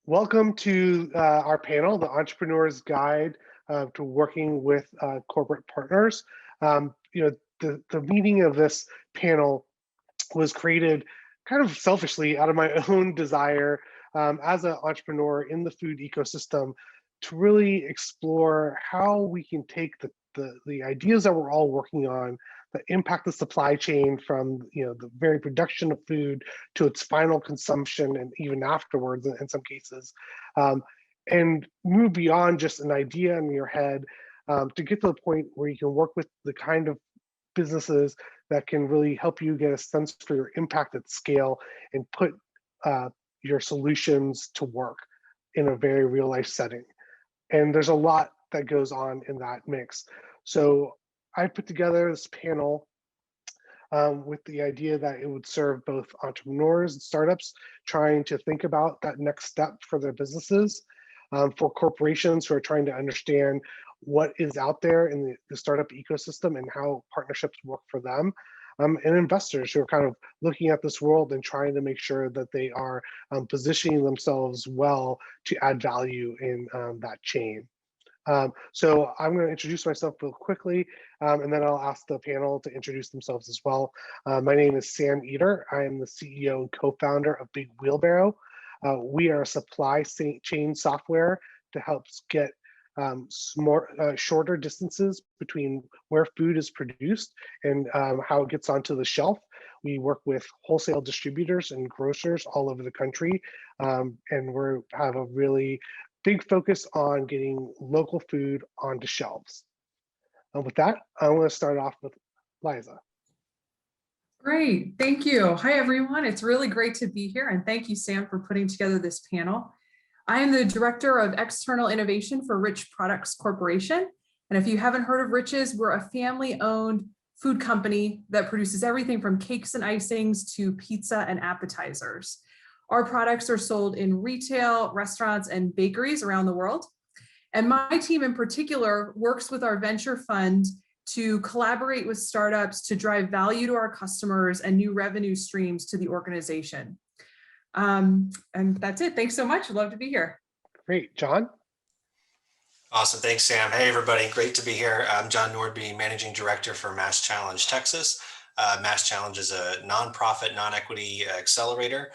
Welcome to our panel, the Entrepreneur's Guide to Working with Corporate Partners. The meaning of this panel was created kind of selfishly out of my own desire as an entrepreneur in the food ecosystem to really explore how we can take the ideas that we're all working on that impact the supply chain from the very production of food to its final consumption and even afterwards in some cases, and move beyond just an idea in your head to get to the point where you can work with the kind of businesses that can really help you get a sense for your impact at scale and put your solutions to work in a very real life setting. And there's a lot that goes on in that mix. So I put together this panel with the idea that it would serve both entrepreneurs and startups trying to think about that next step for their businesses, for corporations who are trying to understand what is out there in the startup ecosystem and how partnerships work for them, and investors who are kind of looking at this world and trying to make sure that they are positioning themselves well to add value in that chain. So I'm going to introduce myself real quickly, and then I'll ask the panel to introduce themselves as well. My name is Sam Eder. I am the CEO and co-founder of Big Wheelbarrow. We are a supply chain software to help get shorter distances between where food is produced and how it gets onto the shelf. We work with wholesale distributors and grocers all over the country, and we have a really big focus on getting local food onto shelves. And with that, I want to start off with Liza. Great, thank you. Hi, everyone. It's really great to be here. And thank you, Sam, for putting together this panel. I am the Director of External Innovation for Rich Products Corporation. And if you haven't heard of Rich's, we're a family-owned food company that produces everything from cakes and icings to pizza and appetizers. Our products are sold in retail, restaurants, and bakeries around the world. And my team in particular works with our venture fund to collaborate with startups to drive value to our customers and new revenue streams to the organization. And that's it. Thanks so much. I'd love to be here. Great. John? Awesome. Thanks, Sam. Hey, everybody. Great to be here. I'm Jon Nordby, Managing Director for MassChallenge Texas. MassChallenge is a nonprofit, non-equity accelerator,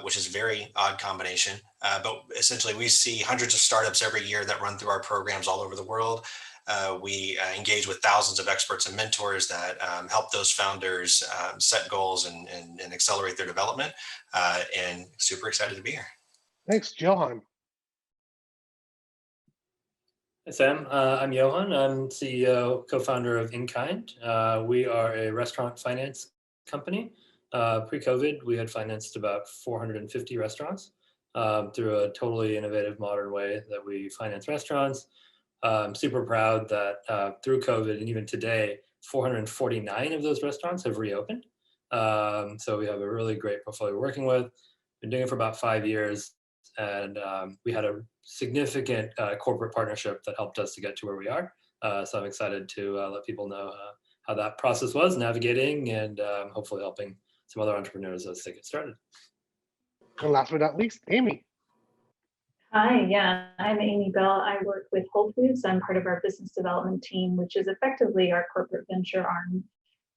which is a very odd combination. But essentially, we see hundreds of startups every year that run through our programs all over the world. We engage with thousands of experts and mentors that help those founders set goals and accelerate their development. And super excited to be here. Thanks, Johann. Hi, Sam. I'm Johann. I'm CEO, co-founder of InKind. We are a restaurant finance company. Pre-COVID, we had financed about 450 restaurants through a totally innovative, modern way that we finance restaurants. I'm super proud that through COVID and even today, 449 of those restaurants have reopened. So we have a really great portfolio we're working with. Been doing it for about 5 years. And we had a significant corporate partnership that helped us to get to where we are. So I'm excited to let people know how that process was navigating and hopefully helping some other entrepreneurs as they get started. And last but not least, Amy. Hi, yeah, I'm Amy Bell. I work with Whole Foods. I'm part of our business development team, which is effectively our corporate venture arm.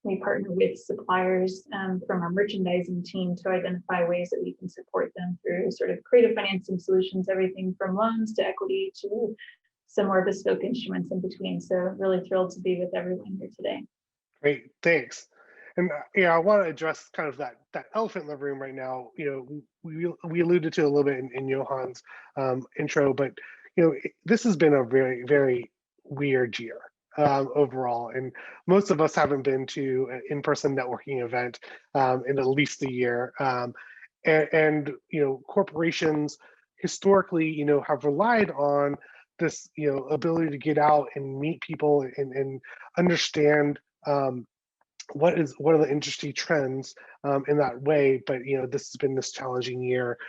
We partner with suppliers from our merchandising team to identify ways that we can support them through sort of creative financing solutions, everything from loans to equity to some more bespoke instruments in between. So really thrilled to be with everyone here today. Great, thanks. And I want to address kind of that elephant in the room right now. We alluded to a little bit in Johann's intro, but this has been a very, very weird year. Overall, and most of us haven't been to an in-person networking event in at least a year, and corporations historically have relied on this ability to get out and meet people and understand what are the industry trends in that way. But this has been this challenging year,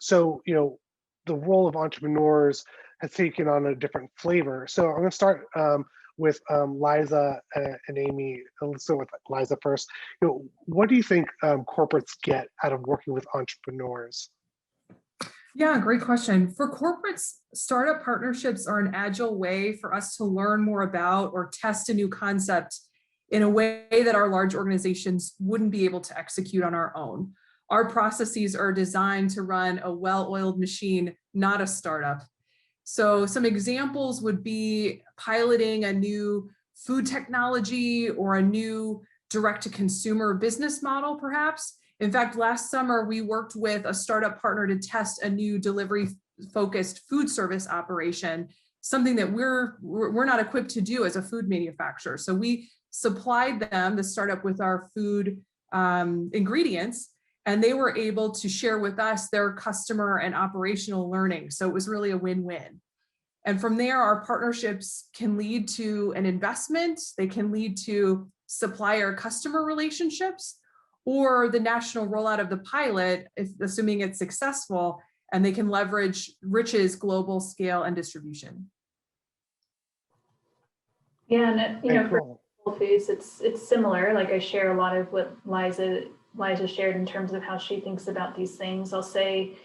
so the role of entrepreneurs has taken on a different flavor. So I'm going to start with Liza and Amy. Let's start with Liza first. What do you think corporates get out of working with entrepreneurs? Yeah, great question. For corporates, startup partnerships are an agile way for us to learn more about or test a new concept in a way that our large organizations wouldn't be able to execute on our own. Our processes are designed to run a well-oiled machine, not a startup. So some examples would be piloting a new food technology or a new direct-to-consumer business model, perhaps. In fact, last summer, we worked with a startup partner to test a new delivery-focused food service operation, something that we're not equipped to do as a food manufacturer. So we supplied them, the startup, with our food ingredients, and they were able to share with us their customer and operational learning. So it was really a win-win. And from there, our partnerships can lead to an investment. They can lead to supplier customer relationships, or the national rollout of the pilot, if assuming it's successful, and they can leverage Rich's global scale and distribution. Yeah, and you know, for Cool. Whole Foods, it's similar. Like I share a lot of what Liza shared in terms of how she thinks about these things. I'll say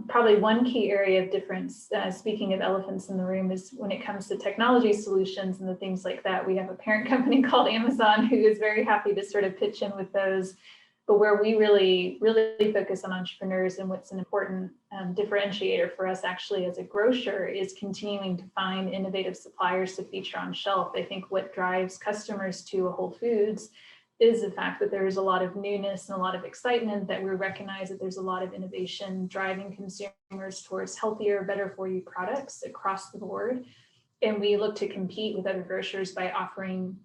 probably one key area of difference, speaking of elephants in the room, is when it comes to technology solutions and the things like that. We have a parent company called Amazon who is very happy to sort of pitch in with those. But where we really focus on entrepreneurs, and what's an important differentiator for us actually as a grocer, is continuing to find innovative suppliers to feature on shelf. I think what drives customers to a Whole Foods is the fact that there is a lot of newness and a lot of excitement, that we recognize that there's a lot of innovation driving consumers towards healthier, better for you products across the board. And we look to compete with other grocers by offering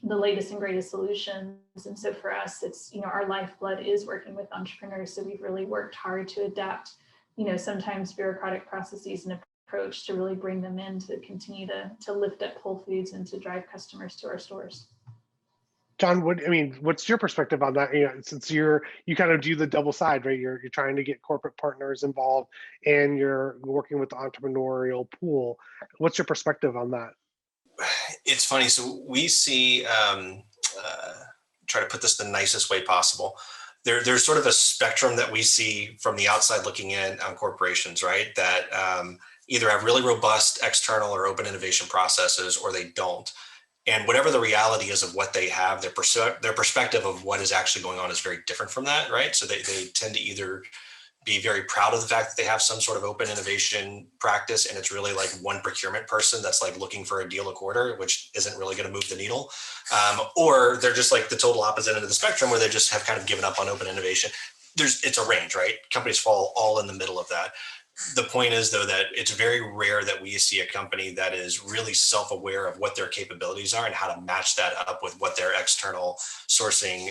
the latest and greatest solutions. And so for us, it's, you know, our lifeblood is working with entrepreneurs. So we've really worked hard to adapt, you know, sometimes bureaucratic processes and approach to really bring them in to continue to lift up Whole Foods and to drive customers to our stores. John, what's your perspective on that? You know, since you kind of do the double side, right? You're trying to get corporate partners involved, and you're working with the entrepreneurial pool. What's your perspective on that? It's funny. So we see, try to put this the nicest way possible. There's sort of a spectrum that we see from the outside looking in on corporations, right? That either have really robust external or open innovation processes, or they don't. And whatever the reality is of what they have, their perspective of what is actually going on is very different from that, right? So they tend to either be very proud of the fact that they have some sort of open innovation practice, and it's really like one procurement person that's like looking for a deal a quarter, which isn't really going to move the needle. Or they're just like the total opposite end of the spectrum, where they just have kind of given up on open innovation. It's a range, right? Companies fall all in the middle of that. The point is, though, that it's very rare that we see a company that is really self-aware of what their capabilities are and how to match that up with what their external sourcing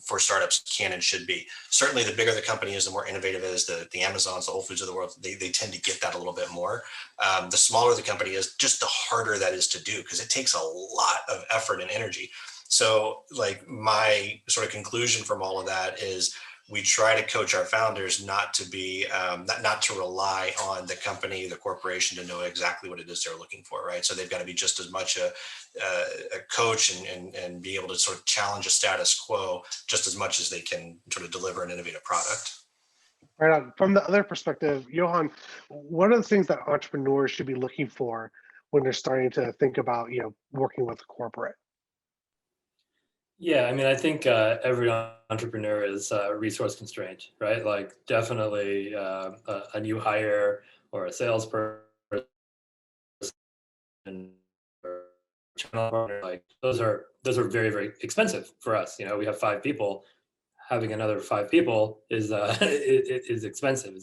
for startups can and should be. Certainly, the bigger the company is, the more innovative it is. The Amazons, the Whole Foods of the world, they tend to get that a little bit more. The smaller the company is, just the harder that is to do, because it takes a lot of effort and energy. So, like, my sort of conclusion from all of that is, we try to coach our founders not to be, not to rely on the company, the corporation, to know exactly what it is they're looking for, right? So they've got to be just as much a coach and be able to sort of challenge a status quo just as much as they can sort of deliver an innovative product. Right on. From the other perspective, Johann, what are the things that entrepreneurs should be looking for when they're starting to think about, you know, working with a corporate? Yeah, I mean, I think every entrepreneur is resource constrained, right? Like, definitely a new hire or a salesperson or channel partner, like those are very, very expensive for us. You know, we have 5 people. Having another 5 people is is expensive.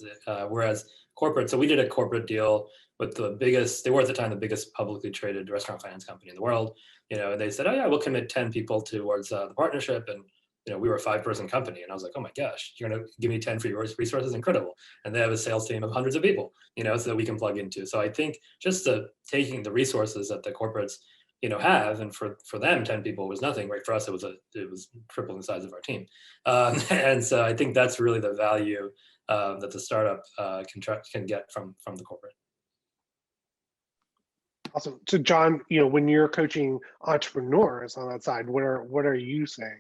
Whereas corporate, so we did a corporate deal with the biggest, they were at the time the biggest publicly traded restaurant finance company in the world. You know, and they said, oh yeah, we'll commit 10 people towards the partnership. And, you know, we were a 5-person company. And I was like, oh my gosh, you're going to give me 10 free resources? Incredible. And they have a sales team of hundreds of people, you know, so that we can plug into. So I think just taking the resources that the corporates, you know, have, and for them, 10 people was nothing, right? For us, it was triple the size of our team. And so I think that's really the value that the startup can get from the corporate. Awesome. So John, you know, when you're coaching entrepreneurs on that side, what are you saying?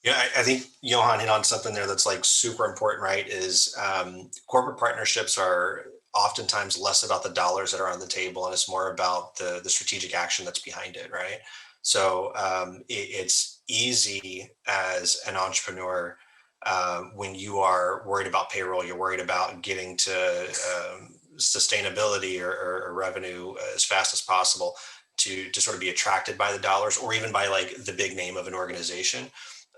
Yeah, I think Johann hit on something there that's like super important, right? Is corporate partnerships are oftentimes less about the dollars that are on the table, and it's more about the strategic action that's behind it, right? So it's easy as an entrepreneur when you are worried about payroll, you're worried about getting to sustainability or revenue as fast as possible to sort of be attracted by the dollars or even by like the big name of an organization.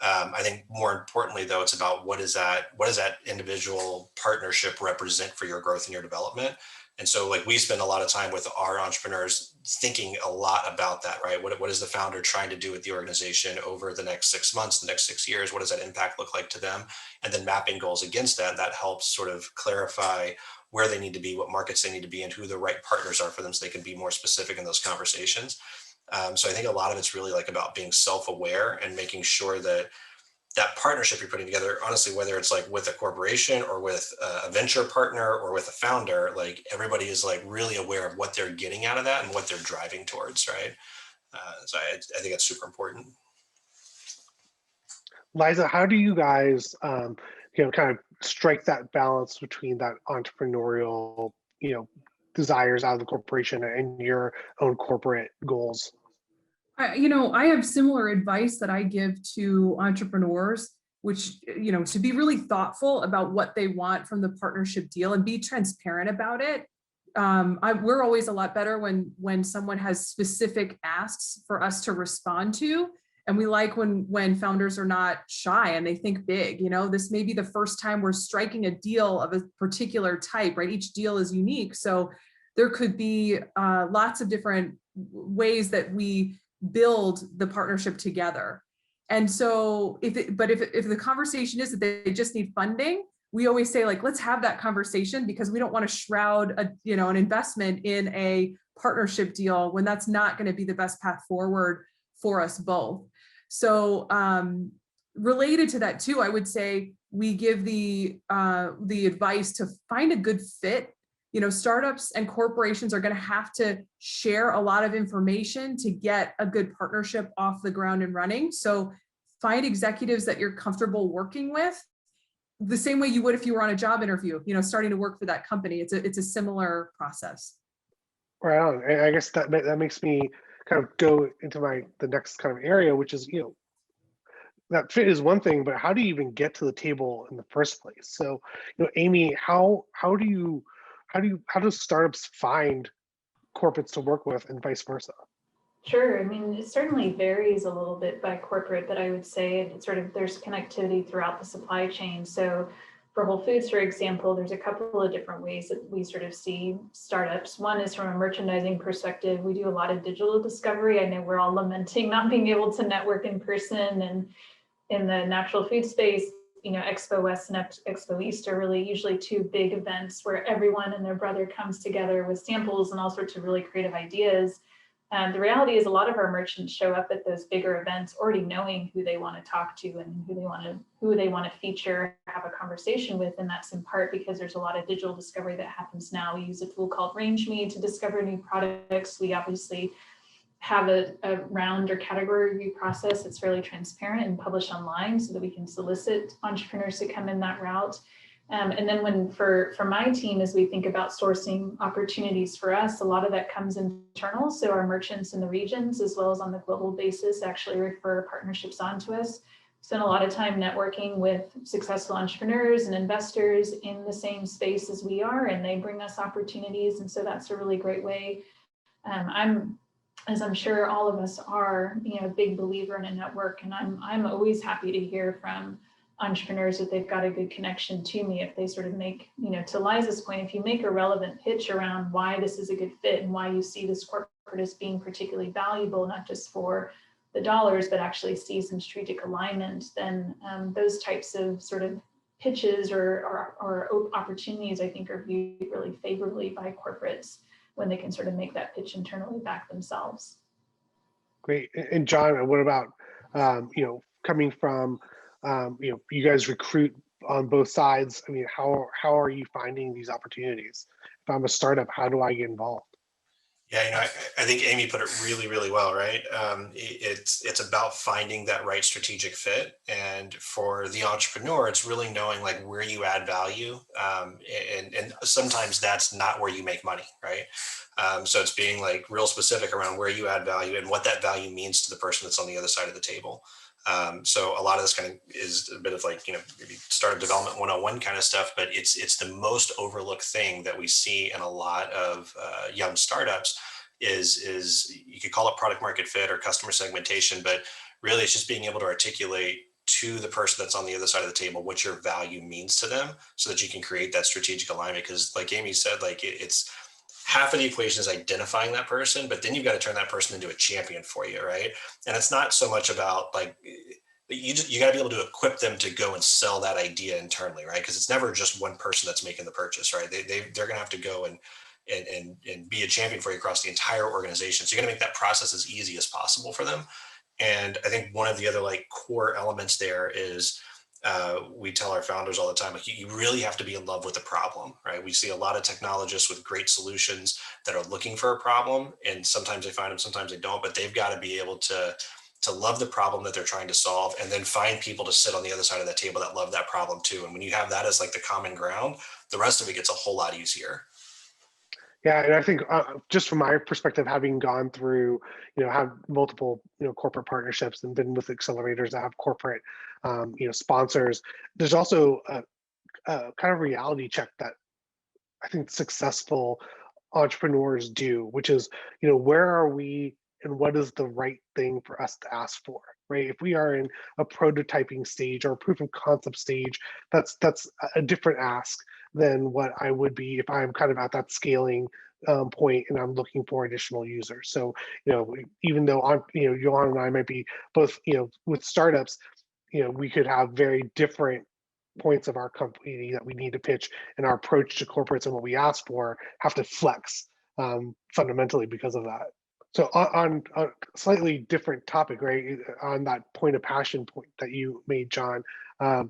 I think more importantly, though, it's about what does that individual partnership represent for your growth and your development. And so like we spend a lot of time with our entrepreneurs thinking a lot about that, right? What is the founder trying to do with the organization over the next 6 months, the next 6 years? What does that impact look like to them? And then mapping goals against that, that helps sort of clarify where they need to be, what markets they need to be in, who the right partners are for them so they can be more specific in those conversations. So I think a lot of it's really like about being self-aware and making sure that that partnership you're putting together, honestly, whether it's like with a corporation or with a venture partner or with a founder, like everybody is like really aware of what they're getting out of that and what they're driving towards, right? So I think that's super important. Liza, how do you guys, kind of strike that balance between that entrepreneurial, desires out of the corporation and your own corporate goals? I have similar advice that I give to entrepreneurs, which, to be really thoughtful about what they want from the partnership deal and be transparent about it. We're always a lot better when someone has specific asks for us to respond to. And we like when founders are not shy and they think big. This may be the first time we're striking a deal of a particular type, right? Each deal is unique. So there could be lots of different ways that we build the partnership together. And so if the conversation is that they just need funding, we always say, like, let's have that conversation, because we don't want to shroud an investment in a partnership deal when that's not going to be the best path forward for us both. So related to that too, I would say we give the advice to find a good fit. Startups and corporations are going to have to share a lot of information to get a good partnership off the ground and running. So find executives that you're comfortable working with, the same way you would if you were on a job interview, starting to work for that company. It's a similar process. Right on. And I guess that makes me kind of go into the next kind of area, which is, that fit is one thing, but how do you even get to the table in the first place? So, Amy, how do startups find corporates to work with and vice versa? Sure. I mean, it certainly varies a little bit by corporate, but I would say it's there's connectivity throughout the supply chain. So for Whole Foods, for example, there's a couple of different ways that we sort of see startups. One is from a merchandising perspective. We do a lot of digital discovery. I know we're all lamenting not being able to network in person, and in the natural food space, Expo West and Expo East are really usually two big events where everyone and their brother comes together with samples and all sorts of really creative ideas. The reality is a lot of our merchants show up at those bigger events already knowing who they want to talk to and who they want to feature, have a conversation with. And that's in part because there's a lot of digital discovery that happens now. We use a tool called RangeMe to discover new products. We obviously have a round or category review process that's fairly transparent and published online so that we can solicit entrepreneurs to come in that route. And then for my team, as we think about sourcing opportunities for us, a lot of that comes internal. So our merchants in the regions, as well as on the global basis, actually refer partnerships onto us. Spend a lot of time networking with successful entrepreneurs and investors in the same space as we are, and they bring us opportunities. And so that's a really great way. As I'm sure all of us are, a big believer in a network, and I'm always happy to hear from entrepreneurs that they've got a good connection to me. If they sort of make, to Liza's point, if you make a relevant pitch around why this is a good fit and why you see this corporate as being particularly valuable, not just for the dollars, but actually see some strategic alignment, then those types of sort of pitches or opportunities, I think, are viewed really favorably by corporates when they can sort of make that pitch internally back themselves. Great. And John, what about, coming from, you guys recruit on both sides. I mean, how are you finding these opportunities? If I'm a startup, how do I get involved? Yeah, I think Amy put it really, really well, right? It's about finding that right strategic fit, and for the entrepreneur, it's really knowing like where you add value, and sometimes that's not where you make money, right? So it's being like real specific around where you add value and what that value means to the person that's on the other side of the table. So a lot of this kind of is a bit of like, maybe startup development 101 kind of stuff, but it's the most overlooked thing that we see in a lot of young startups is you could call it product market fit or customer segmentation, but really it's just being able to articulate to the person that's on the other side of the table what your value means to them so that you can create that strategic alignment. Because like Amy said, like it's half of the equation is identifying that person, but then you've got to turn that person into a champion for you, right? And it's not so much about like you got to be able to equip them to go and sell that idea internally, right? Because it's never just one person that's making the purchase, right? They're going to have to go and be a champion for you across the entire organization. So you're going to make that process as easy as possible for them. And I think one of the other like core elements there is we tell our founders all the time, like you really have to be in love with the problem, right? We see a lot of technologists with great solutions that are looking for a problem, and sometimes they find them, sometimes they don't, but they've got to be able to love the problem that they're trying to solve, and then find people to sit on the other side of that table that love that problem too. And when you have that as like the common ground, the rest of it gets a whole lot easier. Yeah, and I think just from my perspective, having gone through, have multiple, corporate partnerships and been with accelerators that have corporate, sponsors, there's also a kind of reality check that I think successful entrepreneurs do, which is, where are we and what is the right thing for us to ask for, right? If we are in a prototyping stage or a proof of concept stage, that's a different ask than what I would be if I'm kind of at that scaling point and I'm looking for additional users. So, even though Johann and I might be both, with startups, we could have very different points of our company that we need to pitch, and our approach to corporates and what we ask for have to flex fundamentally because of that. So on a slightly different topic, right, on that point of passion point that you made, Jon, I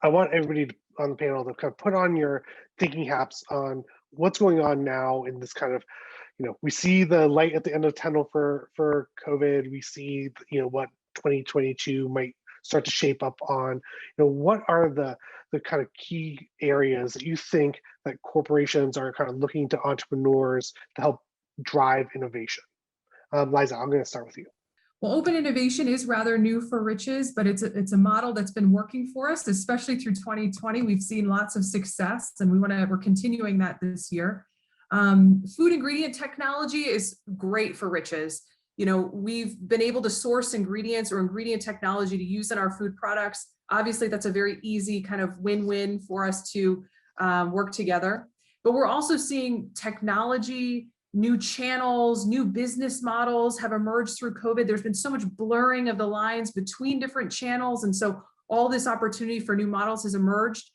want everybody on the panel to kind of put on your thinking hats on what's going on now in this kind of, we see the light at the end of the tunnel for COVID. We see, what 2022 might start to shape up on. What are the kind of key areas that you think that corporations are kind of looking to entrepreneurs to help drive innovation? Liza, I'm going to start with you. Well, open innovation is rather new for Riches, but it's a model that's been working for us, especially through 2020. We've seen lots of success, and we're continuing that this year. Food ingredient technology is great for Riches. We've been able to source ingredients or ingredient technology to use in our food products. Obviously, that's a very easy kind of win-win for us to work together. But we're also seeing technology, new channels, new business models have emerged through COVID. There's been so much blurring of the lines between different channels. And so all this opportunity for new models has emerged.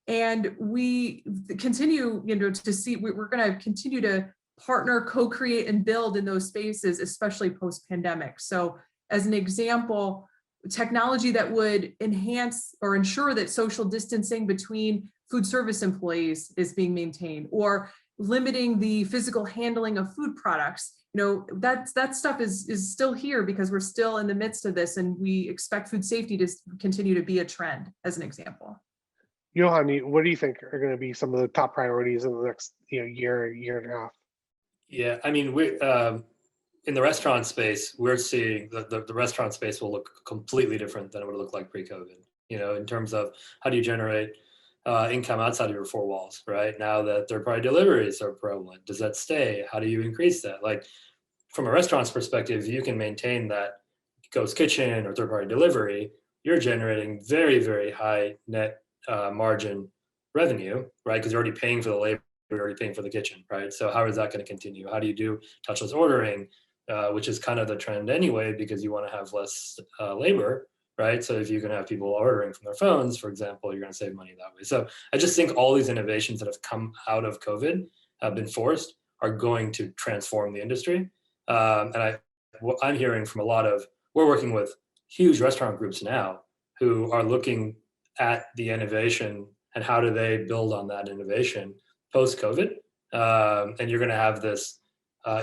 And we continue, to see, we're going to continue to partner, co-create, and build in those spaces, especially post-pandemic. So as an example, technology that would enhance or ensure that social distancing between food service employees is being maintained, or limiting the physical handling of food products. That stuff is still here because we're still in the midst of this, and we expect food safety to continue to be a trend, as an example. Johann, what do you think are going to be some of the top priorities in the next year and a half? Yeah, I mean, we in the restaurant space, we're seeing the restaurant space will look completely different than it would look like pre-COVID. In terms of how do you generate income outside of your four walls, right? Now that third-party deliveries are prevalent, does that stay? How do you increase that? Like, from a restaurant's perspective, you can maintain that ghost kitchen or third-party delivery, you're generating very, very high net margin revenue, right? Because you're already paying for the labor, you're already paying for the kitchen, right? So how is that going to continue? How do you do touchless ordering, which is kind of the trend anyway, because you want to have less labor, right? So if you can have people ordering from their phones, for example, you're going to save money that way. So I just think all these innovations that have come out of COVID have been forced are going to transform the industry. And what I'm hearing from we're working with huge restaurant groups now who are looking at the innovation and how do they build on that innovation post-COVID. And you're going to have this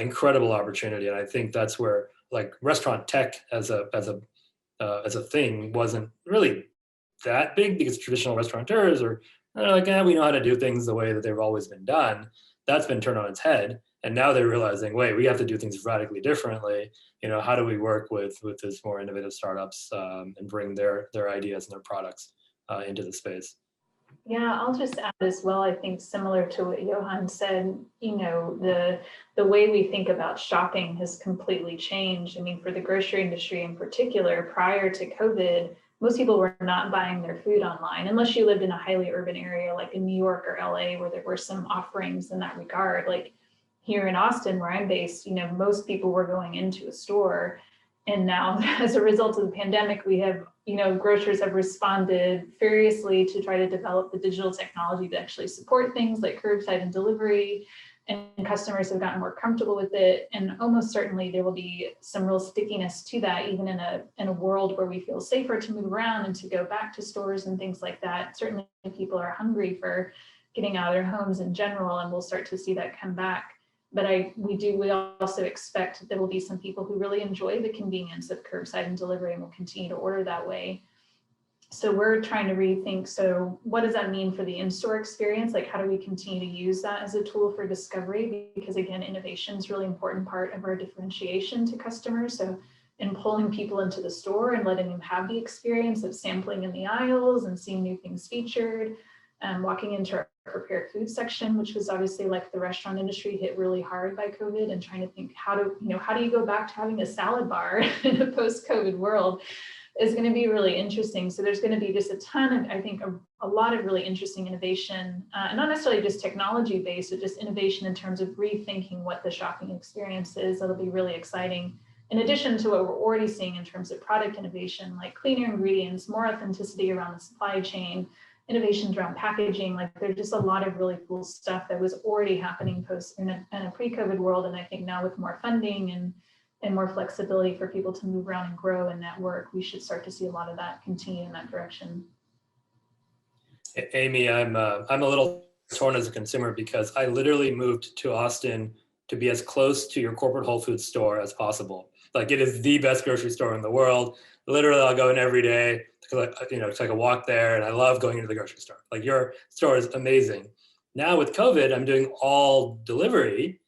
incredible opportunity. And I think that's where like restaurant tech as a thing wasn't really that big, because traditional restaurateurs are like, we know how to do things the way that they've always been done. That's been turned on its head. And now they're realizing, wait, we have to do things radically differently. How do we work with these more innovative startups and bring their ideas and their products into the space? Yeah, I'll just add as well, I think similar to what Johann said, the way we think about shopping has completely changed. I mean, for the grocery industry in particular, prior to COVID, most people were not buying their food online, unless you lived in a highly urban area like in New York or LA, where there were some offerings in that regard. Like here in Austin, where I'm based, most people were going into a store. And now, as a result of the pandemic, we have, grocers have responded furiously to try to develop the digital technology to actually support things like curbside and delivery. And customers have gotten more comfortable with it. And almost certainly there will be some real stickiness to that, even in a world where we feel safer to move around and to go back to stores and things like that. Certainly people are hungry for getting out of their homes in general, and we'll start to see that come back. But we also expect there will be some people who really enjoy the convenience of curbside and delivery and will continue to order that way. So we're trying to rethink, so what does that mean for the in-store experience? Like, how do we continue to use that as a tool for discovery? Because again, innovation is a really important part of our differentiation to customers. So in pulling people into the store and letting them have the experience of sampling in the aisles and seeing new things featured, walking into our prepared food section, which was obviously like the restaurant industry hit really hard by COVID, and trying to think how do you go back to having a salad bar in a post-COVID world is going to be really interesting. So there's going to be just a ton of, I think, a lot of really interesting innovation, not necessarily just technology based, but just innovation in terms of rethinking what the shopping experience is. That'll be really exciting. In addition to what we're already seeing in terms of product innovation, like cleaner ingredients, more authenticity around the supply chain, innovations around packaging. Like there's just a lot of really cool stuff that was already happening in a pre-COVID world. And I think now with more funding and more flexibility for people to move around and grow and network, we should start to see a lot of that continue in that direction. Amy, I'm a little torn as a consumer, because I literally moved to Austin to be as close to your corporate Whole Foods store as possible. Like, it is the best grocery store in the world. Literally, I'll go in every day to take a walk there, and I love going into the grocery store. Like, your store is amazing. Now with COVID, I'm doing all delivery,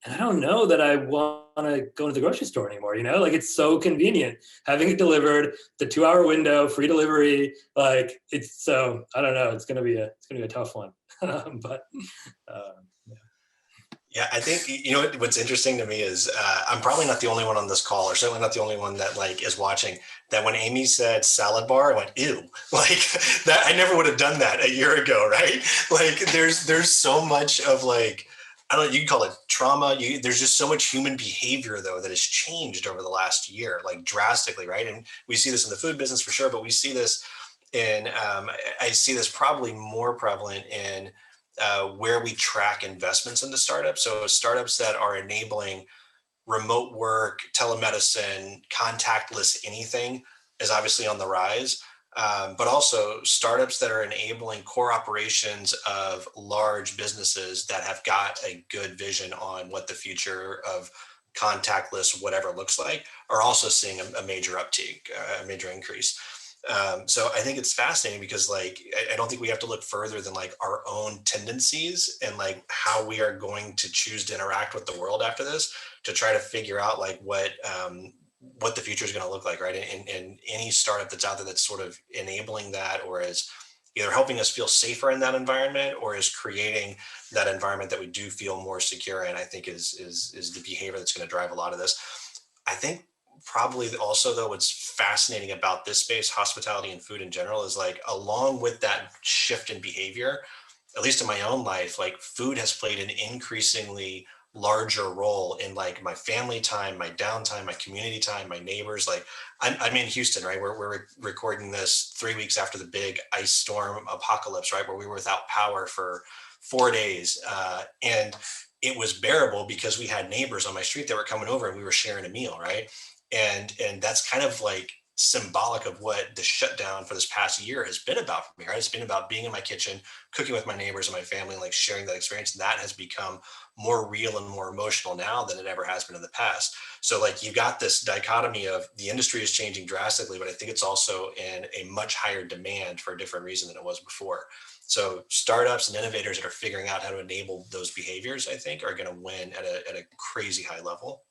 and I don't know that I want to go to the grocery store anymore. Like, it's so convenient having it delivered, the 2-hour window, free delivery. Like, it's so, I don't know. It's gonna be a tough one, but. Yeah, I think, what's interesting to me is I'm probably not the only one on this call, or certainly not the only one that is watching, that when Amy said salad bar, I went, ew, like that. I never would have done that a year ago, right? Like there's so much of like, I don't know, you can call it trauma. There's just so much human behavior though that has changed over the last year, like drastically, right? And we see this in the food business for sure, but we see this in, I see this probably more prevalent in where we track investments into startups. So startups that are enabling remote work, telemedicine, contactless anything is obviously on the rise. But also startups that are enabling core operations of large businesses that have got a good vision on what the future of contactless whatever looks like are also seeing a major uptake, a major increase. So I think it's fascinating because like, I don't think we have to look further than like our own tendencies and like how we are going to choose to interact with the world after this to try to figure out like what the future is going to look like, right? And any startup that's out there that's sort of enabling that, or is either helping us feel safer in that environment, or is creating that environment that we do feel more secure in, I think is the behavior that's going to drive a lot of this. I think probably also though, what's fascinating about this space, hospitality and food in general, is like, along with that shift in behavior, at least in my own life, like food has played an increasingly larger role in like my family time, my downtime, my community time, my neighbors. Like I'm in Houston, right? We're recording this 3 weeks after the big ice storm apocalypse, right? Where we were without power for 4 days. And it was bearable because we had neighbors on my street that were coming over and we were sharing a meal, right? And that's kind of like symbolic of what the shutdown for this past year has been about for me, right? It's been about being in my kitchen, cooking with my neighbors and my family, like sharing that experience. And that has become more real and more emotional now than it ever has been in the past. So like you got this dichotomy of the industry is changing drastically, but I think it's also in a much higher demand for a different reason than it was before. So startups and innovators that are figuring out how to enable those behaviors, I think, are going to win at a crazy high level.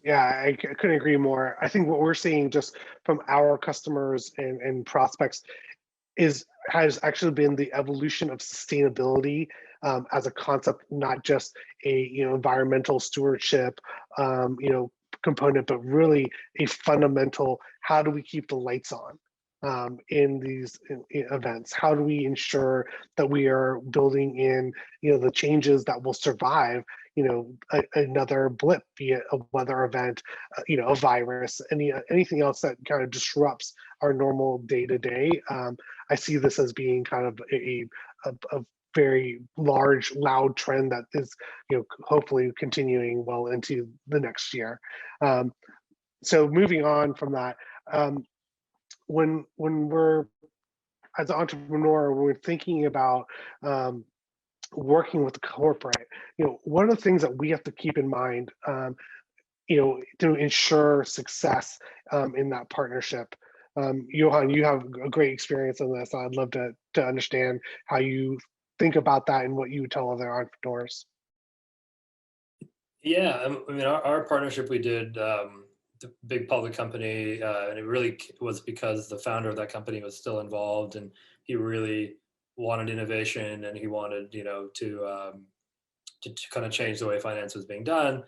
Yeah, I couldn't agree more. I think what we're seeing just from our customers and prospects has actually been the evolution of sustainability as a concept, not just a environmental stewardship component, but really a fundamental, how do we keep the lights on in these events? How do we ensure that we are building in the changes that will survive another blip, be it a weather event, a virus, anything else that kind of disrupts our normal day-to-day. I see this as being kind of a very large, loud trend that is, hopefully continuing well into the next year. So moving on from that, when we're, as an entrepreneur, we're thinking about working with the corporate, one of the things that we have to keep in mind, to ensure success in that partnership. Johann, you have a great experience on this. I'd love to understand how you think about that and what you would tell other entrepreneurs. Yeah, I mean, our partnership we did, the big public company, and it really was because the founder of that company was still involved, and he really wanted innovation, and he wanted, to kind of change the way finance was being done.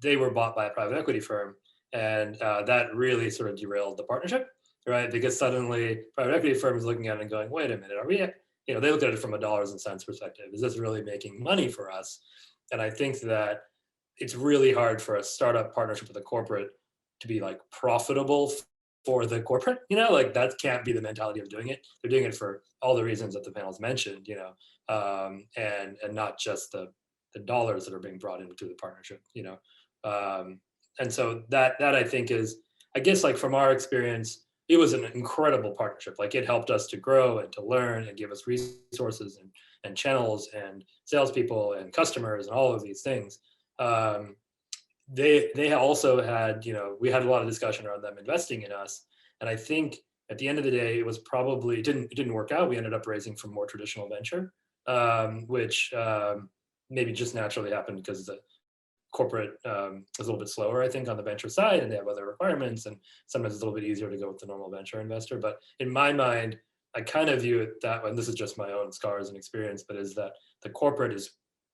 They were bought by a private equity firm, and that really sort of derailed the partnership, right? Because suddenly private equity firm is looking at it and going, wait a minute, are we, they look at it from a dollars and cents perspective. Is this really making money for us? And I think that it's really hard for a startup partnership with a corporate to be like profitable for the corporate, like that can't be the mentality of doing it. They're doing it for all the reasons that the panels mentioned, and not just the dollars that are being brought into the partnership, and so that I think is, I guess, like from our experience, it was an incredible partnership. Like it helped us to grow and to learn and give us resources and channels and salespeople and customers and all of these things. They also had, we had a lot of discussion around them investing in us. And I think at the end of the day, it was probably, it didn't work out. We ended up raising from more traditional venture, which maybe just naturally happened because the corporate is a little bit slower, I think, on the venture side, and they have other requirements, and sometimes it's a little bit easier to go with the normal venture investor. But in my mind, I kind of view it that way, and this is just my own scars and experience, but is that the corporate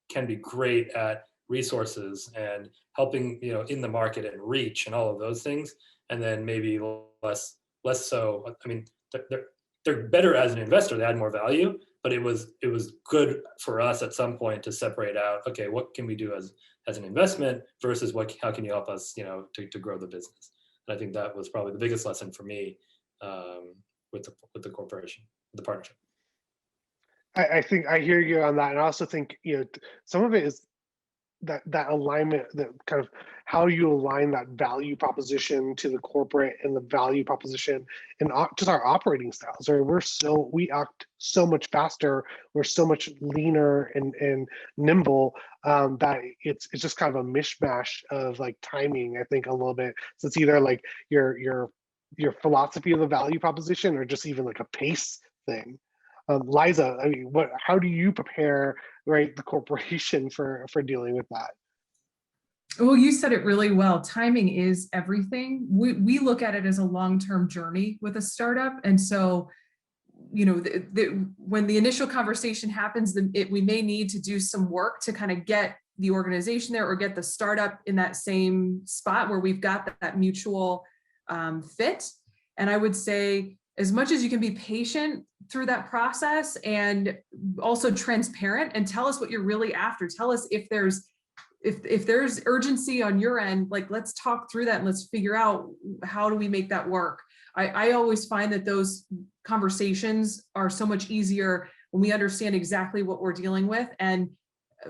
can be great at resources and helping, in the market and reach and all of those things, and then maybe less so. I mean, they're better as an investor, they add more value, but it was good for us at some point to separate out, okay, what can we do as an investment versus how can you help us, to grow the business. And I think that was probably the biggest lesson for me with the corporation, the partnership. I think I hear you on that, and I also think some of it is that alignment, that kind of how you align that value proposition to the corporate and the value proposition and just our operating styles. Right? We act so much faster, we're so much leaner and nimble, that it's just kind of a mishmash of like timing, I think, a little bit. So it's either like your philosophy of the value proposition or just even like a pace thing. Liza, I mean, how do you prepare, right, the corporation for dealing with that? Well, you said it really well. Timing is everything. We look at it as a long-term journey with a startup. And so, when the initial conversation happens, we may need to do some work to kind of get the organization there or get the startup in that same spot where we've got that mutual fit. And I would say, as much as you can be patient through that process and also transparent and tell us what you're really after. Tell us if there's urgency on your end, like let's talk through that and let's figure out how do we make that work. I always find that those conversations are so much easier when we understand exactly what we're dealing with, and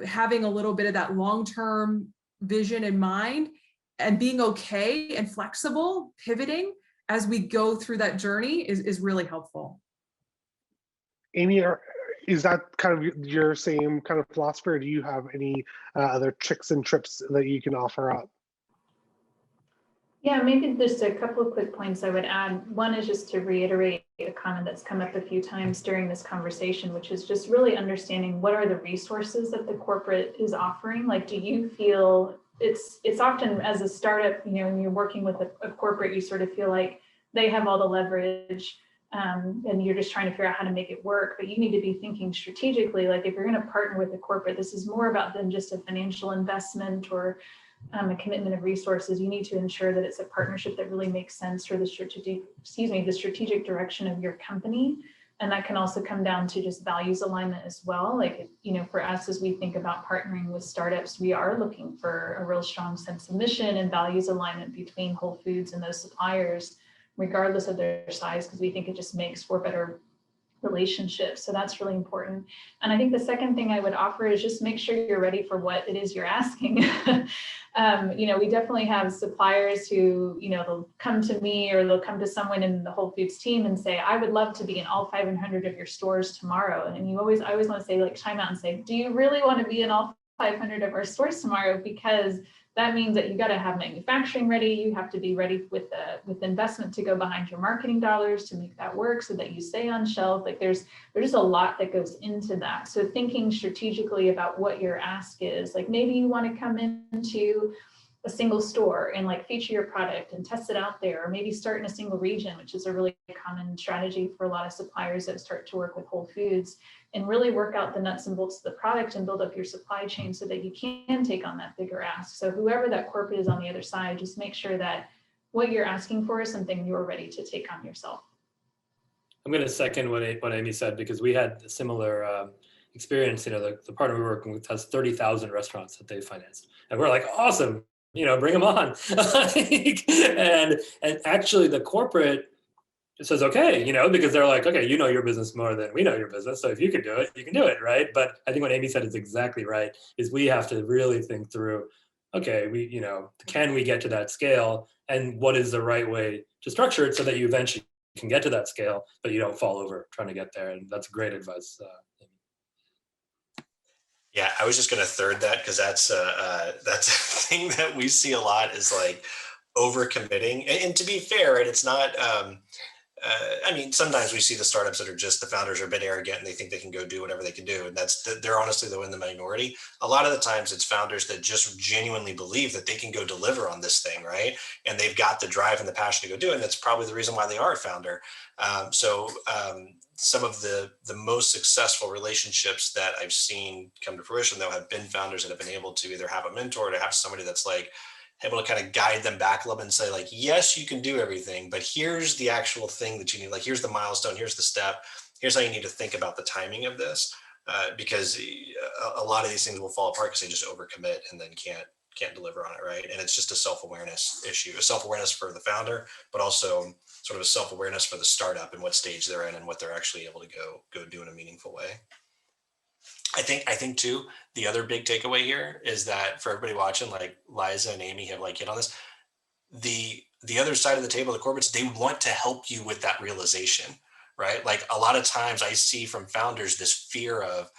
having a little bit of that long-term vision in mind and being okay and flexible, pivoting as we go through that journey is really helpful. Amy, is that kind of your same kind of philosophy, or do you have any other tricks and trips that you can offer up? Yeah, maybe just a couple of quick points I would add. One is just to reiterate a comment that's come up a few times during this conversation, which is just really understanding what are the resources that the corporate is offering. Like, do you feel it's often as a startup, you know, when you're working with a corporate, you sort of feel like they have all the leverage and you're just trying to figure out how to make it work. But you need to be thinking strategically, like if you're going to partner with a corporate, this is more about than just a financial investment or a commitment of resources. You need to ensure that it's a partnership that really makes sense for the strategic direction of your company. And that can also come down to just values alignment as well. Like, you know, for us, as we think about partnering with startups, we are looking for a real strong sense of mission and values alignment between Whole Foods and those suppliers, regardless of their size, because we think it just makes for better relationships. So that's really important. And I think the second thing I would offer is just make sure you're ready for what it is you're asking. You know, we definitely have suppliers who, you know, they'll come to me or they'll come to someone in the Whole Foods team and say, I would love to be in all 500 of your stores tomorrow. And I always want to say, like, time out and say, do you really want to be in all 500 of our stores tomorrow? Because that means that you got to have manufacturing ready. You have to be ready with investment to go behind your marketing dollars to make that work so that you stay on shelf. Like there's a lot that goes into that. So thinking strategically about what your ask is, like maybe you want to come into a single store and like feature your product and test it out there, or maybe start in a single region, which is a really common strategy for a lot of suppliers that start to work with Whole Foods, and really work out the nuts and bolts of the product and build up your supply chain so that you can take on that bigger ask. So whoever that corporate is on the other side, just make sure that what you're asking for is something you're ready to take on yourself. I'm going to second what Amy said, because we had a similar experience. You know, the partner we're working with has 30,000 restaurants that they financed, and we're like, awesome, you know, bring them on. and actually the corporate says, okay, you know, because they're like, okay, you know your business more than we know your business. So if you can do it, you can do it, right? But I think what Amy said is exactly right, is we have to really think through, okay, you know, can we get to that scale, and what is the right way to structure it so that you eventually can get to that scale, but you don't fall over trying to get there. And that's great advice. Yeah, I was just going to third that, because that's a thing that we see a lot, is like overcommitting. And to be fair, right, it's not. I mean, sometimes we see the startups that are just, the founders are a bit arrogant and they think they can go do whatever they can do, and they're honestly though in the minority. A lot of the times, it's founders that just genuinely believe that they can go deliver on this thing, right? And they've got the drive and the passion to go do it. And that's probably the reason why they are a founder. Some of the most successful relationships that I've seen come to fruition, though, have been founders that have been able to either have a mentor, or to have somebody that's like able to kind of guide them back a little bit and say, like, yes, you can do everything, but here's the actual thing that you need. Like, here's the milestone, here's the step, here's how you need to think about the timing of this, because a lot of these things will fall apart because they just overcommit and then can't deliver on it, right? And it's just a self-awareness issue, a self-awareness for the founder, but also sort of a self-awareness for the startup and what stage they're in and what they're actually able to go do in a meaningful way. I think too, the other big takeaway here is that for everybody watching, like Liza and Amy have like hit on this, the other side of the table, the corporates, they want to help you with that realization, right? Like a lot of times I see from founders this fear of,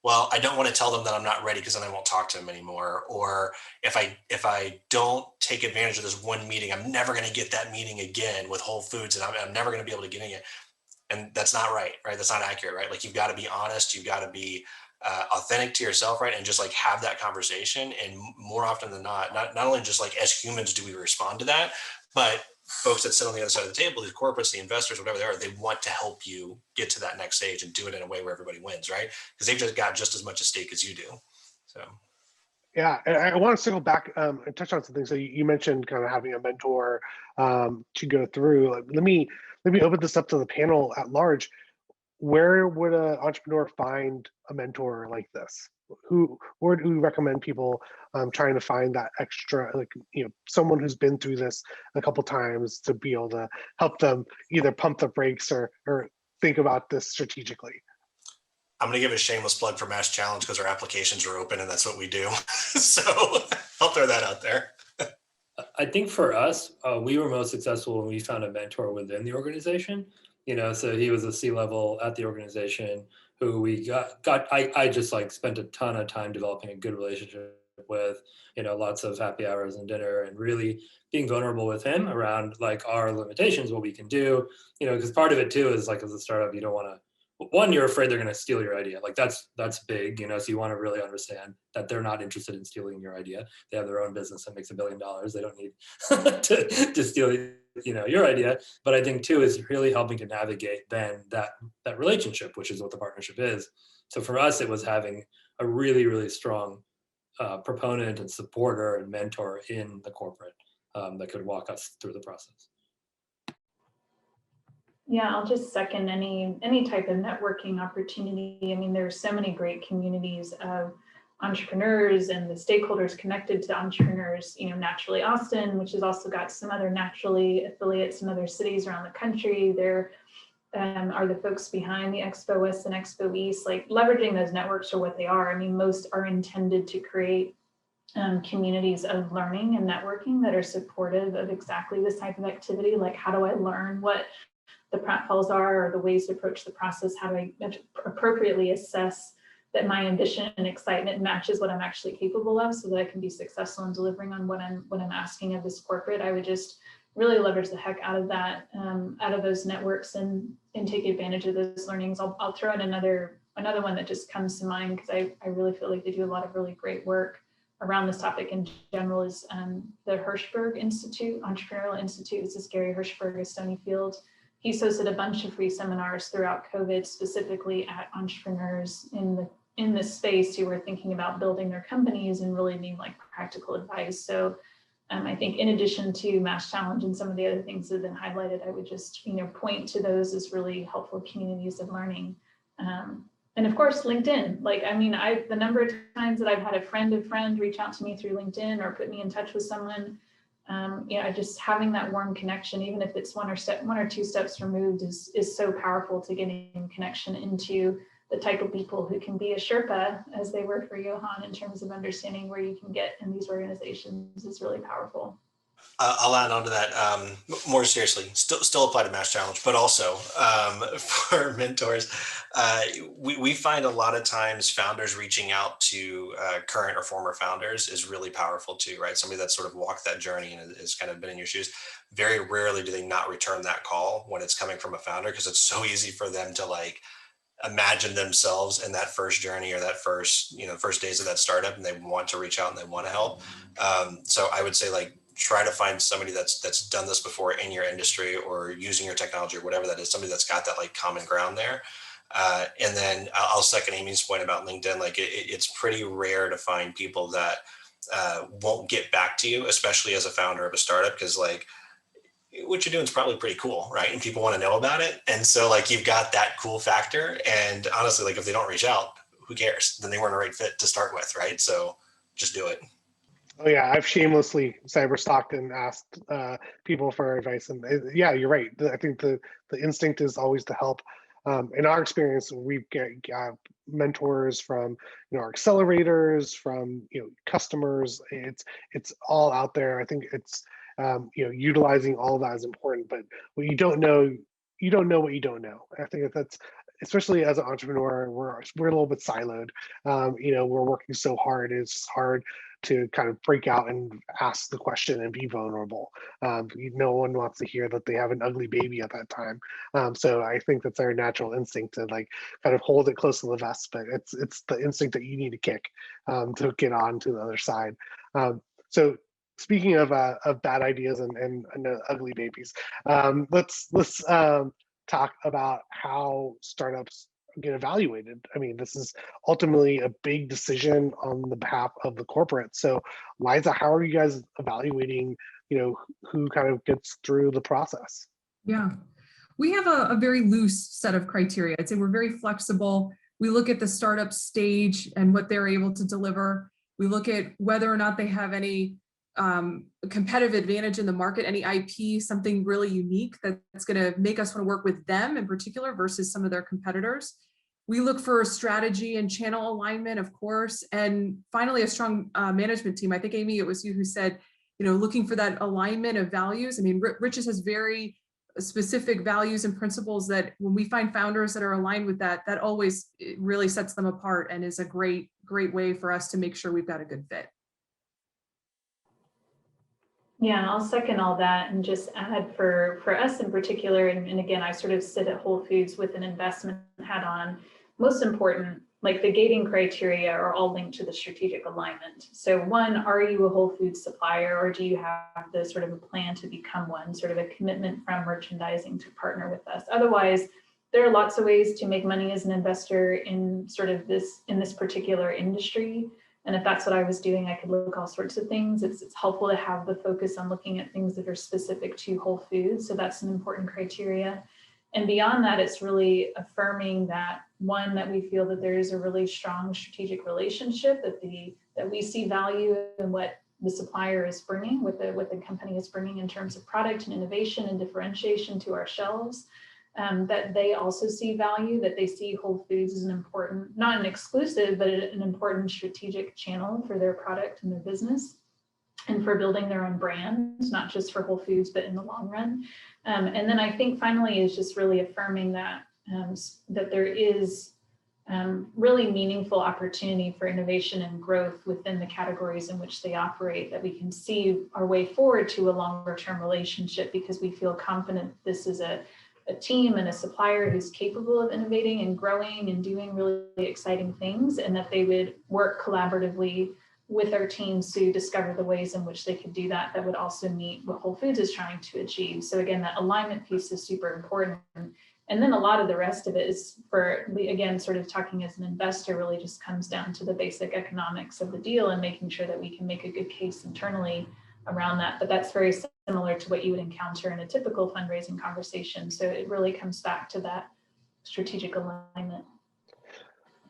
well, I don't want to tell them that I'm not ready because then I won't talk to them anymore. Or if I don't take advantage of this one meeting, I'm never going to get that meeting again with Whole Foods, and I'm never going to be able to get in it. And that's not right? That's not accurate, right? Like, you've got to be honest, you've got to be authentic to yourself, right? And just like have that conversation. And more often than not only just like as humans do we respond to that, but folks that sit on the other side of the table, these corporates, the investors, whatever they are, they want to help you get to that next stage and do it in a way where everybody wins, right? Because they've just got just as much at stake as you do. So. Yeah, and I want to circle back and touch on some things. So you mentioned kind of having a mentor to go through. Like, let me open this up to the panel at large. Where would an entrepreneur find a mentor like this? Where do we recommend people trying to find that extra, like, you know, someone who's been through this a couple times to be able to help them either pump the brakes or think about this strategically? I'm going to give a shameless plug for MassChallenge because our applications are open and that's what we do. So I'll throw that out there. I think for us, we were most successful when we found a mentor within the organization. So he was a C-level at the organization who we I just like spent a ton of time developing a good relationship with, lots of happy hours and dinner, and really being vulnerable with him around like our limitations, what we can do, because part of it too is like as a startup, you don't want to, one, you're afraid they're going to steal your idea. Like that's big, so you want to really understand that they're not interested in stealing your idea. They have their own business that makes $1 billion. They don't need to steal, your idea. But I think too, is really helping to navigate then that relationship, which is what the partnership is. So for us, it was having a really, really strong proponent and supporter and mentor in the corporate that could walk us through the process. Yeah, I'll just second any type of networking opportunity. I mean, there's so many great communities of entrepreneurs and the stakeholders connected to entrepreneurs, naturally Austin, which has also got some other naturally affiliates in other cities around the country. There are the folks behind the Expo West and Expo East, like leveraging those networks for what they are. I mean, most are intended to create communities of learning and networking that are supportive of exactly this type of activity. Like, how do I learn what the pratfalls are, or the ways to approach the process? How do I appropriately assess that my ambition and excitement matches what I'm actually capable of, so that I can be successful in delivering on what I'm asking of this corporate? I would just really leverage the heck out of that, out of those networks, and take advantage of those learnings. I'll throw in another one that just comes to mind, because I really feel like they do a lot of really great work around this topic in general, is the Hershberg Institute, Entrepreneurial Institute. This is Gary Hershberg of Stonyfield. He's hosted a bunch of free seminars throughout COVID, specifically at entrepreneurs in this space who were thinking about building their companies and really needing like practical advice. So I think in addition to MassChallenge and some of the other things that have been highlighted, I would just point to those as really helpful communities of learning. And of course, LinkedIn. Like, I mean, the number of times that I've had a friend reach out to me through LinkedIn or put me in touch with someone, just having that warm connection, even if it's one or two steps removed, is so powerful to getting connection into the type of people who can be a Sherpa, as they were for Johann, in terms of understanding where you can get in these organizations, is really powerful. I'll add on to that more seriously, still apply to MassChallenge, but also for mentors. We find a lot of times founders reaching out to current or former founders is really powerful too, right? Somebody that's sort of walked that journey and has kind of been in your shoes. Very rarely do they not return that call when it's coming from a founder, because it's so easy for them to like imagine themselves in that first journey or that first days of that startup, and they want to reach out and they want to help. So I would say, like, try to find somebody that's done this before in your industry or using your technology or whatever that is, somebody that's got that like common ground there. And then I'll second Amy's point about LinkedIn. Like it's pretty rare to find people that won't get back to you, especially as a founder of a startup, because like what you're doing is probably pretty cool, right? And people want to know about it. And so like you've got that cool factor. And honestly, like if they don't reach out, who cares? Then they weren't a right fit to start with, right? So just do it. Oh yeah, I've shamelessly cyberstalked and asked people for advice, and yeah, you're right. I think the instinct is always to help. In our experience, we've got mentors from our accelerators, from customers. It's all out there. I think it's utilizing all of that is important. But what you don't know what you don't know. I think that's, especially as an entrepreneur, we're a little bit siloed. We're working so hard. It's hard to kind of break out and ask the question and be vulnerable. No one wants to hear that they have an ugly baby at that time. So I think that's our natural instinct to like kind of hold it close to the vest, but it's the instinct that you need to kick to get on to the other side. So speaking of bad ideas and ugly babies, let's talk about how startups get evaluated. I mean, this is ultimately a big decision on the behalf of the corporate. So Liza, how are you guys evaluating, who kind of gets through the process? Yeah, we have a very loose set of criteria. I'd say we're very flexible. We look at the startup stage and what they're able to deliver. We look at whether or not they have any competitive advantage in the market, any IP, something really unique that's going to make us want to work with them in particular versus some of their competitors. We look for strategy and channel alignment, of course, and finally a strong management team. I think, Amy, it was you who said looking for that alignment of values. I mean, Riches has very specific values and principles that when we find founders that are aligned with that, that always really sets them apart and is a great way for us to make sure we've got a good fit. Yeah, I'll second all that and just add for us in particular, and again, I sort of sit at Whole Foods with an investment hat on. Most important, like the gating criteria are all linked to the strategic alignment. So one, are you a Whole Foods supplier, or do you have the sort of a plan to become one, sort of a commitment from merchandising to partner with us? Otherwise, there are lots of ways to make money as an investor in sort of this particular industry. And if that's what I was doing, I could look all sorts of things. It's helpful to have the focus on looking at things that are specific to Whole Foods. So that's an important criteria. And beyond that, it's really affirming that, one, that we feel that there is a really strong strategic relationship, that we see value in what the supplier is bringing, what the company is bringing in terms of product and innovation and differentiation to our shelves. That they also see value, that they see Whole Foods as an important, not an exclusive, but an important strategic channel for their product and their business, and for building their own brands, not just for Whole Foods, but in the long run. And then I think finally is just really affirming that, that there is really meaningful opportunity for innovation and growth within the categories in which they operate, that we can see our way forward to a longer term relationship because we feel confident this is a team and a supplier who's capable of innovating and growing and doing really exciting things, and that they would work collaboratively with our teams to discover the ways in which they could do that would also meet what Whole Foods is trying to achieve. So again, that alignment piece is super important. And then a lot of the rest of it is, for, again, sort of talking as an investor, really just comes down to the basic economics of the deal and making sure that we can make a good case internally around that. But that's very similar to what you would encounter in a typical fundraising conversation. So it really comes back to that strategic alignment.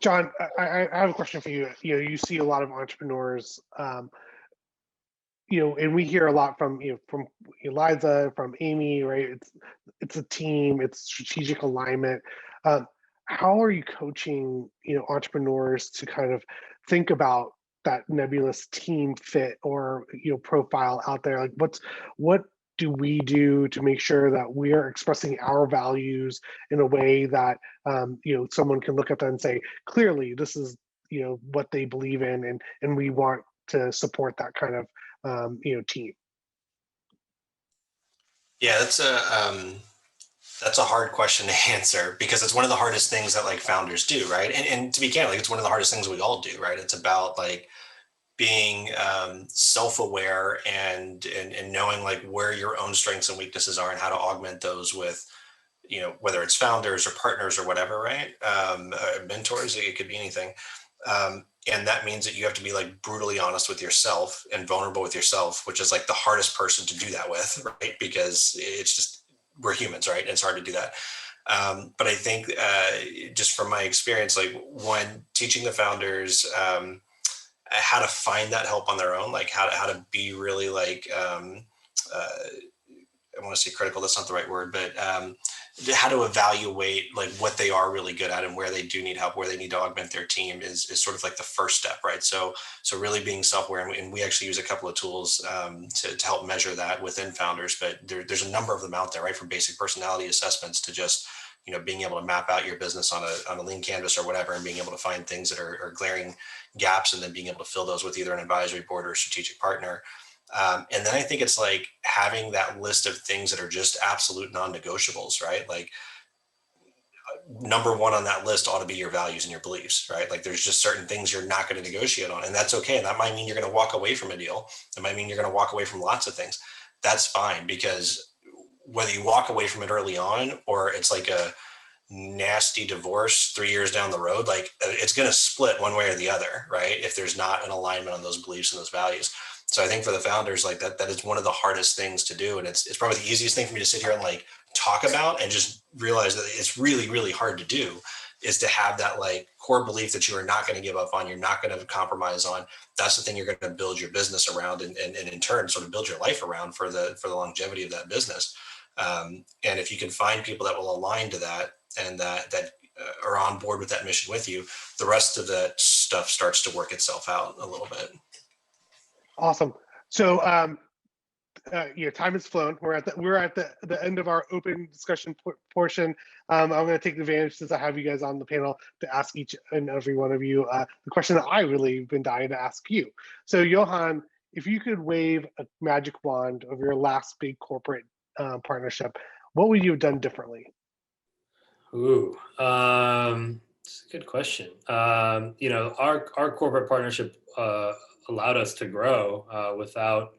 Jon, I have a question for you. You see a lot of entrepreneurs, and we hear a lot from Liza, from Amy, right? It's a team, it's strategic alignment. How are you coaching, entrepreneurs to kind of think about that nebulous team fit or profile out there? Like, what do we do to make sure that we are expressing our values in a way that someone can look at that and say, clearly this is what they believe in, and we want to support that kind of team? Yeah, that's a hard question to answer, because it's one of the hardest things that like founders do, right? And to be candid, like, it's one of the hardest things we all do, right? It's about like being self-aware and knowing like where your own strengths and weaknesses are and how to augment those with, whether it's founders or partners or whatever, right? Mentors, it could be anything. And that means that you have to be like brutally honest with yourself and vulnerable with yourself, which is like the hardest person to do that with, right? Because it's just, we're humans, right? And it's hard to do that. But I think just from my experience, like when teaching the founders how to find that help on their own, like how to be really like, I want to say critical, that's not the right word, but how to evaluate like what they are really good at and where they do need help, where they need to augment their team is sort of like the first step, right? So really being self-aware, and we actually use a couple of tools to help measure that within founders, but there's a number of them out there, right? From basic personality assessments to just, being able to map out your business on a lean canvas or whatever, and being able to find things that are glaring gaps, and then being able to fill those with either an advisory board or a strategic partner. And then I think it's like having that list of things that are just absolute non-negotiables, right? Like number one on that list ought to be your values and your beliefs, right? Like there's just certain things you're not going to negotiate on, and that's okay. And that might mean you're going to walk away from a deal. It might mean you're going to walk away from lots of things. That's fine, because whether you walk away from it early on or it's like a nasty divorce 3 years down the road, like it's going to split one way or the other, right? If there's not an alignment on those beliefs and those values. So I think for the founders, like that is one of the hardest things to do. And it's probably the easiest thing for me to sit here and like talk about and just realize that it's really, really hard to do, is to have that like core belief that you are not going to give up on, you're not going to compromise on. That's the thing you're going to build your business around, and in turn sort of build your life around for the longevity of that business. And if you can find people that will align to that and that are on board with that mission with you, the rest of that stuff starts to work itself out a little bit. Awesome. So time has flown. We're at the end of our open discussion portion. I'm going to take advantage, since I have you guys on the panel, to ask each and every one of you the question that I really been dying to ask you. So Johann, if you could wave a magic wand over your last big corporate partnership, what would you have done differently? Ooh, it's a good question. Our corporate partnership allowed us to grow without,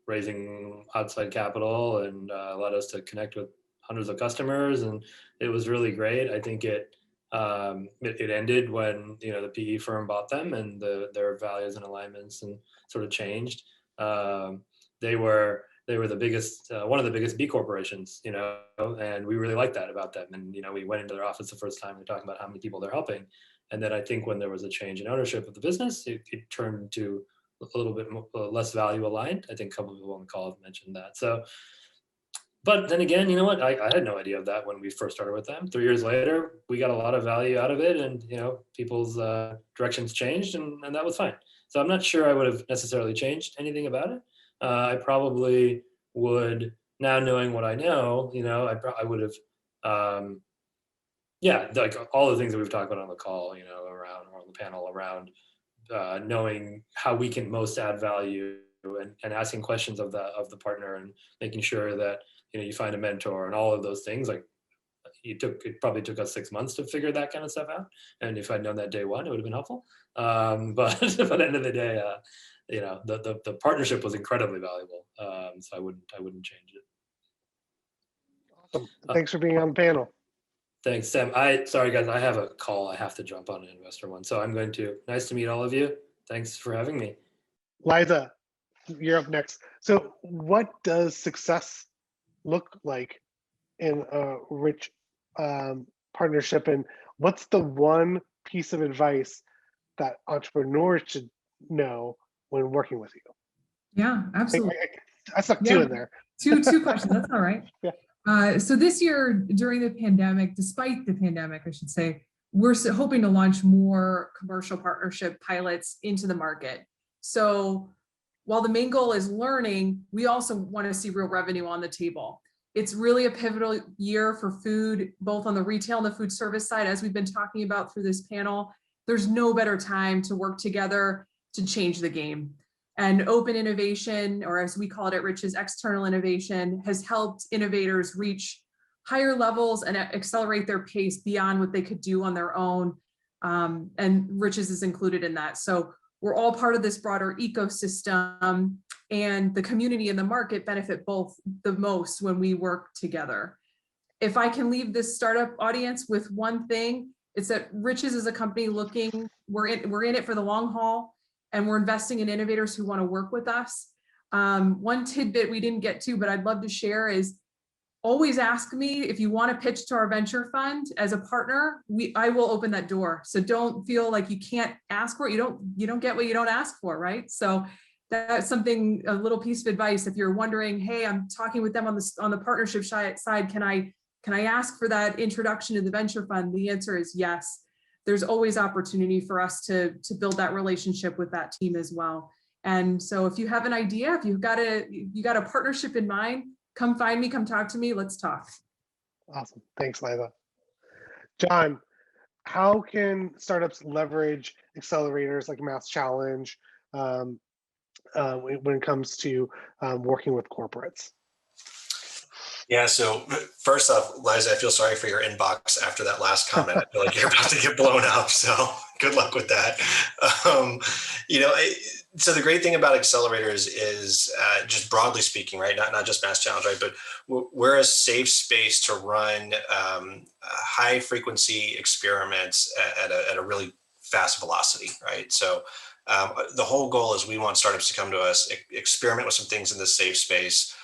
raising outside capital, and allowed us to connect with hundreds of customers, and it was really great. I think it ended when the PE firm bought them, and their values and alignments and sort of changed. They were the biggest, one of the biggest B corporations, and we really liked that about them. And we went into their office the first time, we were talking about how many people they're helping, and then I think when there was a change in ownership of the business, it turned to a little bit more, less value aligned. I think a couple of people on the call have mentioned that. So, but then again, you know what? I had no idea of that when we first started with them. 3 years later, we got a lot of value out of it, and people's directions changed, and that was fine. So I'm not sure I would have necessarily changed anything about it. I probably would, now knowing what I know, I would have, like all the things that we've talked about on the call, around, or on the panel, around knowing how we can most add value, and asking questions of the partner, and making sure that you find a mentor, and all of those things. Like it probably took us 6 months to figure that kind of stuff out, and if I'd known that day one, it would have been helpful. But by the end of the day, the partnership was incredibly valuable. So I wouldn't change it. Awesome. Thanks for being on the panel. Thanks, Sam. Sorry guys, I have a call I have to jump on, an investor one. So nice to meet all of you. Thanks for having me. Liza, you're up next. So what does success look like in a rich partnership, and what's the one piece of advice that entrepreneurs should know when working with you? Yeah, absolutely. I stuck two in there. Two questions. That's all right. Yeah. So this year, during the pandemic, despite the pandemic, I should say, we're hoping to launch more commercial partnership pilots into the market. So while the main goal is learning, we also want to see real revenue on the table. It's really a pivotal year for food, both on the retail and the food service side, as we've been talking about through this panel. There's no better time to work together to change the game. And open innovation, or as we call it at Rich's, external innovation, has helped innovators reach higher levels and accelerate their pace beyond what they could do on their own. And Rich's is included in that. So we're all part of this broader ecosystem, and the community and the market benefit both the most when we work together. If I can leave this startup audience with one thing, it's that Rich's is a company we're in it for the long haul, and we're investing in innovators who want to work with us. One tidbit we didn't get to, but I'd love to share, is always ask me if you want to pitch to our venture fund as a partner. I will open that door. So don't feel like you can't ask for it. You don't get what you don't ask for, right? So that's something, a little piece of advice. If you're wondering, hey, I'm talking with them on the partnership side, can I ask for that introduction to the venture fund? The answer is yes. There's always opportunity for us to build that relationship with that team as well. And so if you have an idea, if you got a partnership in mind, come find me, come talk to me, let's talk. Awesome. Thanks, Liza. Jon, how can startups leverage accelerators like MassChallenge when it comes to working with corporates? Yeah, so first off, Liza, I feel sorry for your inbox after that last comment. I feel like you're about to get blown up, so good luck with that. So the great thing about accelerators is just broadly speaking, right? Not just MassChallenge, right? But we're a safe space to run high frequency experiments at a really fast velocity, right? So the whole goal is we want startups to come to us, experiment with some things in this safe space,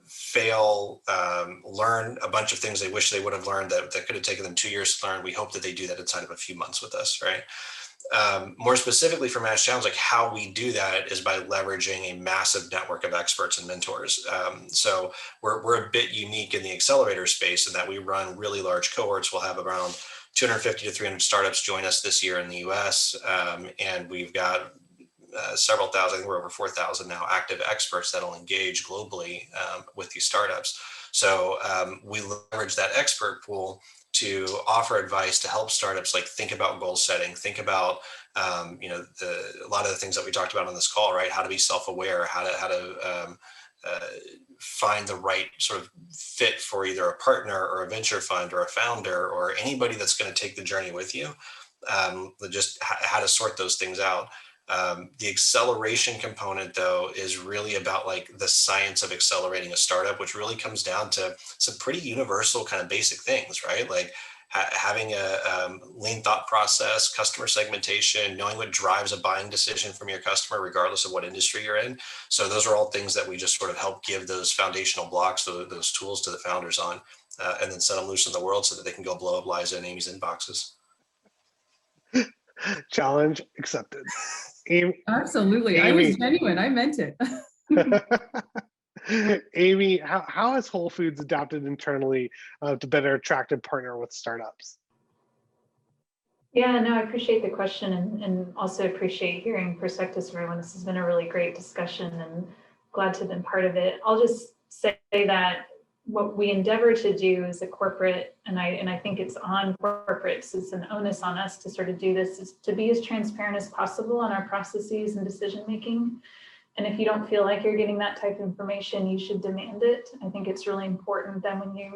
fail, learn a bunch of things they wish they would have learned that could have taken them 2 years to learn. We hope that they do that inside of a few months with us, right? More specifically for MassChallenge, like how we do that is by leveraging a massive network of experts and mentors. So we're a bit unique in the accelerator space in that we run really large cohorts. We'll have around 250 to 300 startups join us this year in the US. And we've got several thousand, I think we're over 4,000 now, active experts that'll engage globally with these startups. So we leverage that expert pool to offer advice to help startups like think about goal setting, think about a lot of the things that we talked about on this call, right? How to be self-aware, how to find the right sort of fit for either a partner or a venture fund or a founder or anybody that's going to take the journey with you. Just how to sort those things out. The acceleration component, though, is really about like the science of accelerating a startup, which really comes down to some pretty universal kind of basic things, right? Like having a lean thought process, customer segmentation, knowing what drives a buying decision from your customer, regardless of what industry you're in. So those are all things that we just sort of help give those foundational blocks, those tools to the founders on, and then set them loose in the world so that they can go blow up Liza and Amy's inboxes. Challenge accepted. Amy, Absolutely. I Amy. was genuine. I meant it. Amy, how has Whole Foods adapted internally to better attract and partner with startups? Yeah, no, I appreciate the question and also appreciate hearing perspectives from everyone. This has been a really great discussion and glad to have been part of it. I'll just say that what we endeavor to do as a corporate, and I think it's on corporates, it's an onus on us to sort of do this, is to be as transparent as possible on our processes and decision making. And if you don't feel like you're getting that type of information, you should demand it. I think it's really important that when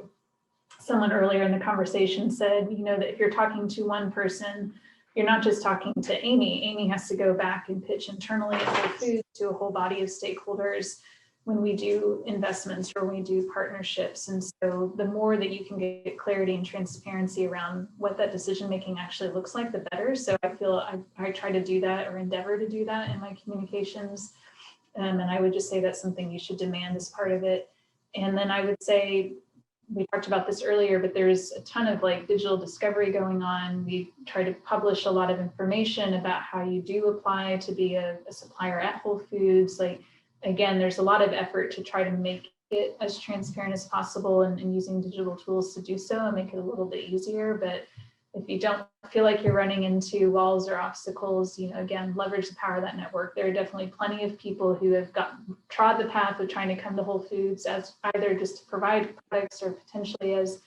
someone earlier in the conversation said, that if you're talking to one person, you're not just talking to Amy. Amy has to go back and pitch internally at Whole Foods to a whole body of stakeholders when we do investments or when we do partnerships. And so the more that you can get clarity and transparency around what that decision-making actually looks like, the better. So I feel I try to do that or endeavor to do that in my communications. And I would just say that's something you should demand as part of it. And then I would say, we talked about this earlier, but there's a ton of like digital discovery going on. We try to publish a lot of information about how you do apply to be a supplier at Whole Foods. Like, again, there's a lot of effort to try to make it as transparent as possible and using digital tools to do so and make it a little bit easier. But if you don't feel like you're running into walls or obstacles, again, leverage the power of that network. There are definitely plenty of people who have trod the path of trying to come to Whole Foods as either just to provide products or potentially as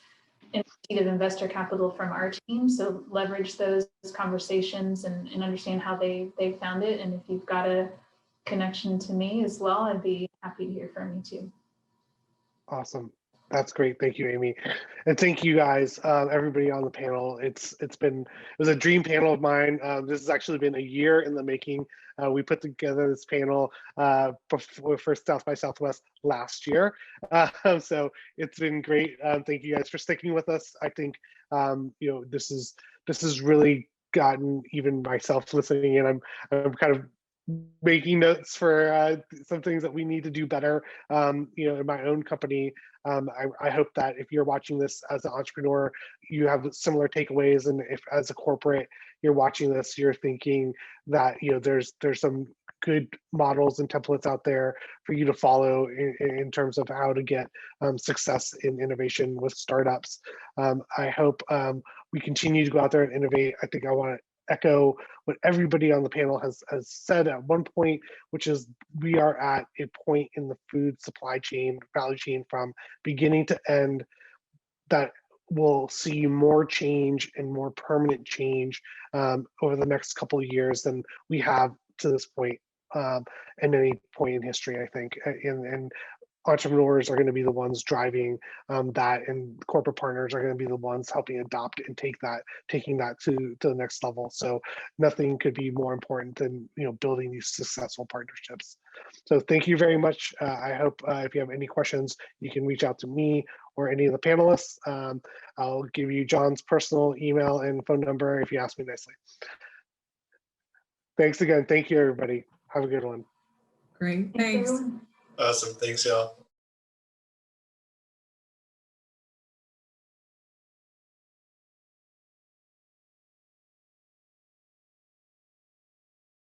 in need of investor capital from our team. So leverage those conversations and understand how they found it. And if you've got a connection to me as well, I'd be happy to hear from you too. Awesome. That's great. Thank you, Amy. And thank you guys, everybody on the panel. It was a dream panel of mine. This has actually been a year in the making. We put together this panel for South by Southwest last year. So it's been great. Thank you guys for sticking with us. I think, this has really gotten even myself listening in. I'm kind of making notes for some things that we need to do better, in my own company. I hope that if you're watching this as an entrepreneur, you have similar takeaways, and if as a corporate you're watching this, you're thinking that there's some good models and templates out there for you to follow in terms of how to get success in innovation with startups. I hope we continue to go out there and innovate. I think I want to echo what everybody on the panel has said at one point, which is we are at a point in the food supply chain, value chain from beginning to end that will see more change and more permanent change over the next couple of years than we have to this point at any point in history, I think. And entrepreneurs are going to be the ones driving that, and corporate partners are going to be the ones helping adopt and taking that to the next level. So nothing could be more important than building these successful partnerships. So thank you very much. I hope if you have any questions, you can reach out to me or any of the panelists. I'll give you John's personal email and phone number if you ask me nicely. Thanks again. Thank you, everybody. Have a good one. Great. Thanks. Awesome. Thanks, y'all.